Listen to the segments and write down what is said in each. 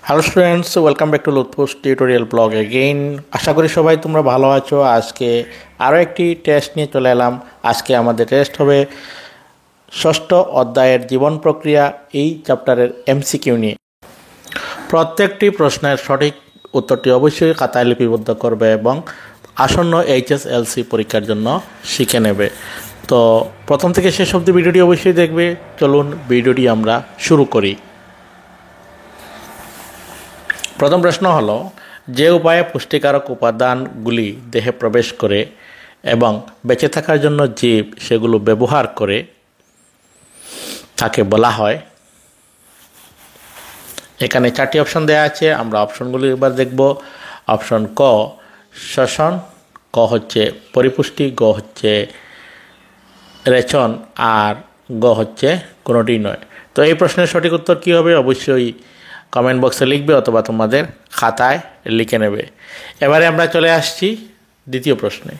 Hello students, welcome back to Lutfus tutorial blog again. আশা করি সবাই তোমরা ভালো আছো। আজকে আরও একটি টেস্ট নিয়ে চলে এলাম। আজকে আমাদের টেস্ট হবে ষষ্ঠ অধ্যায়ের জীবন প্রক্রিয়া এই চ্যাপ্টারের এমসিকিউ নিয়ে। প্রত্যেকটি প্রশ্নের সঠিক উত্তরটি অবশ্যই খাতায় লিপিবদ্ধ করবে এবং আসন্ন এইচএসএলসি পরীক্ষার জন্য শিখে নেবে। তো প্রথম থেকে শেষ অবধি ভিডিওটি অবশ্যই দেখবে। চলুন ভিডিওটি আমরা শুরু করি। প্রথম প্রশ্ন হলো, যে উপায়ে পুষ্টিকারক উপাদানগুলি দেহে প্রবেশ করে এবং বেঁচে থাকার জন্য জীব সেগুলো ব্যবহার করে তাকে বলা হয়। এখানে চারটি অপশন দেওয়া আছে, আমরা অপশনগুলি এবার দেখব। অপশন ক শ্বসন, ক হচ্ছে পরিপুষ্টি, গ হচ্ছে রেচন, আর গ হচ্ছে কোনোটি নয়। তো এই প্রশ্নের সঠিক উত্তর কী হবে অবশ্যই কমেন্ট বক্সে লিখবে অথবা তোমাদের খাতায় লিখে নেবে। এবারে আমরা চলে আসছি দ্বিতীয় প্রশ্নে।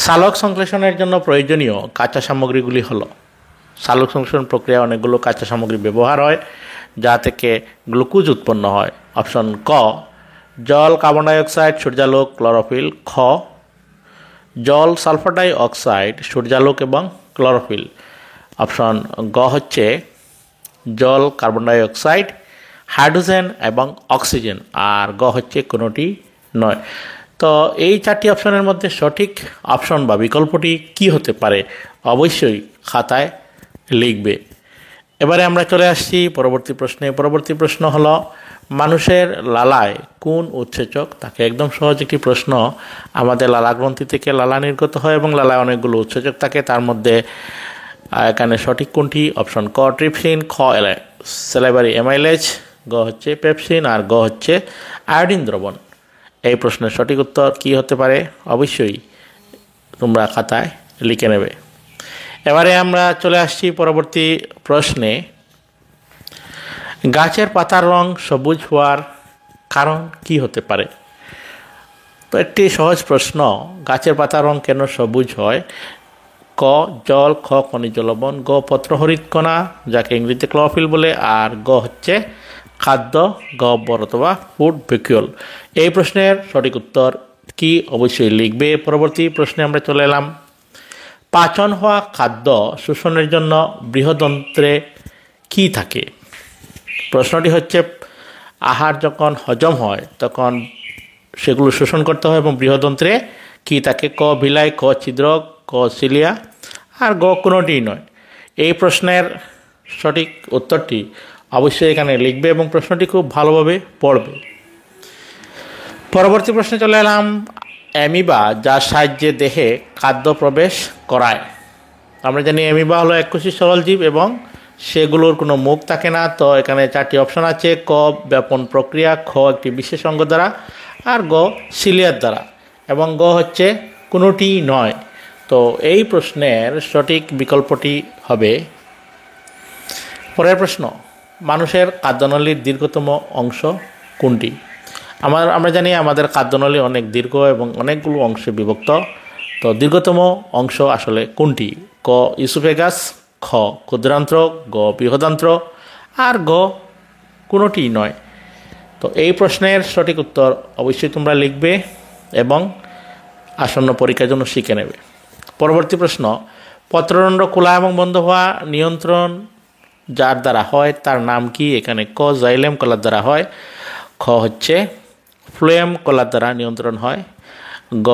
সালোক সংশ্লেষণের জন্য প্রয়োজনীয় কাঁচা সামগ্রীগুলি হলো। সালোক সংশ্লেষণ প্রক্রিয়া অনেকগুলো কাঁচা সামগ্রী ব্যবহার হয় যা থেকে গ্লুকোজ উৎপন্ন হয়। অপশন ক জল, কার্বন ডাইঅক্সাইড, সূর্যালোক, ক্লোরোফিল। খ জল, সালফার ডাই অক্সাইড, সূর্যালোক এবং ক্লোরোফিল। অপশন গ হচ্ছে জল, কার্বন ডাইঅক্সাইড, হাইড্রোজেন এবং অক্সিজেন, আর গ হচ্ছে কোনোটি নয়। তো এই চারটি অপশনের মধ্যে সঠিক অপশন বা বিকল্পটি কি হতে পারে অবশ্যই খাতায় লিখবে। এবারে আমরা চলে আসছি পরবর্তী প্রশ্নে। পরবর্তী প্রশ্ন হলো, মানুষের লালায় কোন উৎসেচক থাকে? একদম সহজ একটি প্রশ্ন। আমাদের লালা গ্রন্থি থেকে লালা নির্গত হয় এবং লালায় অনেকগুলো উৎসেচক থাকে, তার মধ্যে এখানে সঠিক কোনটি? অপশন ক ট্রিপসিন, খ স্যালাইভারি অ্যামাইলেজ, গ হচ্ছে পেপসিন, আর গ হচ্ছে আয়োডিন দ্রবণ। এই প্রশ্নের সঠিক উত্তর কি হতে পারে অবশ্যই তোমরা খাতায় লিখে নেবে। এবারে আমরা চলে আসছি পরবর্তী প্রশ্নে। গাছের পাতার রং সবুজ হওয়ার কারণ কি হতে পারে? তো একটি সহজ প্রশ্ন, গাছের পাতার রং কেন সবুজ হয়? ক জল, খ খনিজ লবণ, গ পত্রহরিত কণা যাকে ইংরেজিতে ক্লোরোফিল বলে, আর গ হচ্ছে খাদ্য, গহ্বর অথবা ফুড ভ্যাকুয়াল। এই প্রশ্নের সঠিক উত্তর কি অবশ্যই লিখবে। পরবর্তী প্রশ্নে আমরা চলে এলাম। পাচন হওয়া খাদ্য শোষণের জন্য বৃহদন্ত্রে কি থাকে? প্রশ্নটি হচ্ছে, আহার যখন হজম হয় তখন সেগুলো শোষণ করতে হয় এবং বৃহদন্ত্রে কি থাকে? ক ভিলাই, ক ছিদ্র, ক সিলিয়া, আর গ কোনোটি নয়। এই প্রশ্নের সঠিক উত্তরটি অবশ্যই এখানে লিখবে এবং প্রশ্নটি খুব ভালোভাবে পড়বে। পরবর্তী প্রশ্নে চলে এলাম। অ্যামিবা যার সাহায্যে দেহে খাদ্য প্রবেশ করায়। আমরা জানি অ্যামিবা হলো এককোষী সরল জীব এবং সেগুলোর কোনো মুখ থাকে না। তো এখানে চারটি অপশন আছে, ক ব্যাপন প্রক্রিয়া, খ একটি বিশেষ অঙ্গ দ্বারা, আর গ সিলিয়ার দ্বারা, এবং গ হচ্ছে কোনোটি নয়। তো এই প্রশ্নের সঠিক বিকল্পটি হবে। পরের প্রশ্ন, মানুষের খাদ্যনলীর দীর্ঘতম অংশ কোনটি? আমরা জানি আমাদের খাদ্যনলী অনেক দীর্ঘ এবং অনেকগুলো অংশে বিভক্ত। তো দীর্ঘতম অংশ আসলে কোনটি? ক ইসোফেগাস, খ ক্ষুদ্রান্ত্র, গ বৃহদান্ত্র, আর গ কোনোটি নয়। তো এই প্রশ্নের সঠিক উত্তর অবশ্যই তোমরা লিখবে এবং আসন্ন পরীক্ষার জন্য শিখে নেবে। পরবর্তী প্রশ্ন, পত্ররন্ধ্র খোলা এবং বন্ধ হওয়া নিয়ন্ত্রণ যার দ্বারা হয় তার নাম কি? এখানে ক জাইলেম কলার দ্বারা হয়, খ হচ্ছে ফ্লোয়েম কলার দ্বারা নিয়ন্ত্রণ হয়, গ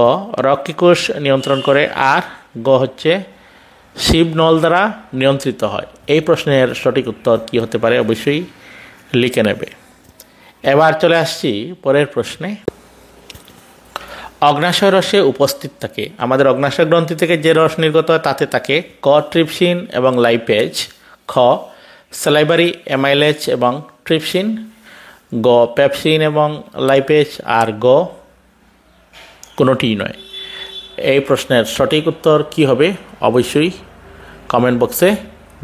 রক্ষিকোষ নিয়ন্ত্রণ করে, আর গ হচ্ছে শিবনল দ্বারা নিয়ন্ত্রিত হয়। এই প্রশ্নের সঠিক উত্তর কি হতে পারে অবশ্যই লিখে নেবে। এবার চলে আসছি পরের প্রশ্নে। অগ্নাশয় রসে উপস্থিত থাকে, আমাদের অগ্নাশয় গ্রন্থি থেকে যে রস নির্গত হয় তাতে থাকে ক ট্রিপসিন এবং লাইপেজ, খ স্যালাইভারি অ্যামাইলেজ এবং ট্রিপসিন, গ পেপসিন এবং লাইপেজ, আর গ কোনোটি নয়। এই প্রশ্নের সঠিক উত্তর কি হবে অবশ্যই কমেন্ট বক্সে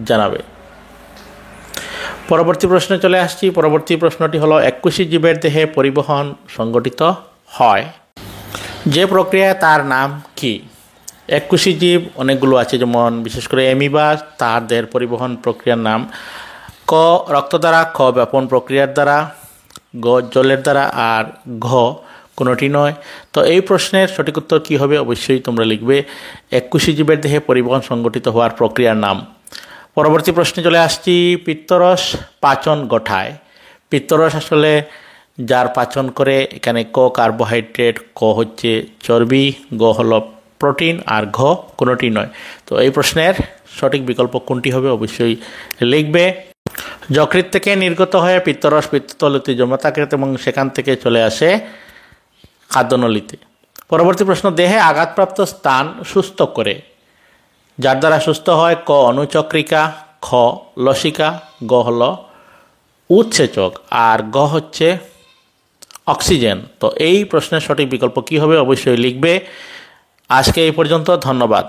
জানাবে। পরবর্তী প্রশ্নে চলে আসছি। পরবর্তী প্রশ্নটি হলো, এককোষী জীবের দেহে পরিবহন সংগঠিত হয় যে প্রক্রিয়া তার নাম কি? এককোষী জীব অনেকগুলো আছে, যেমন বিশেষ করে অ্যামিবা, তার দেহের পরিবহন প্রক্রিয়ার নাম ক রক্ত দ্বারা, খ ব্যাপন প্রক্রিয়ার দ্বারা, গ জলের দ্বারা, আর ঘ কোনোটি নয়। তো এই প্রশ্নের সঠিক উত্তর কী হবে অবশ্যই তোমরা লিখবে এককোষী জীবের দেহে পরিবহন সংগঠিত হওয়ার প্রক্রিয়ার নাম। পরবর্তী প্রশ্নে চলে আসছি, পিত্তরস পাচন ঘটায়। পিত্তরস আসলে যার পাচন করে, এখানে ক কার্বোহাইড্রেট, ক হচ্ছে চর্বি, গ হল প্রোটিন, আর ঘ কোনোটি নয়। তো এই প্রশ্নের সঠিক বিকল্প কোনটি হবে অবশ্যই লিখবে। যকৃৎ থেকে নির্গত হয়ে পিত্তরস পিত্তথলিতে জমা থাকে এবং সেখান থেকে চলে আসে খাদ্যনলীতে। পরবর্তী প্রশ্ন, দেহে আঘাতপ্রাপ্ত স্থান সুস্থ করে। যার দ্বারা সুস্থ হয়, ক অনুচক্রিকা, খ লসিকা, গ হল উৎসেচক, আর গ হচ্ছে অক্সিজেন। তো এই প্রশ্নের সঠিক বিকল্প কী হবে অবশ্যই লিখবে। আজকে এই পর্যন্ত, ধন্যবাদ।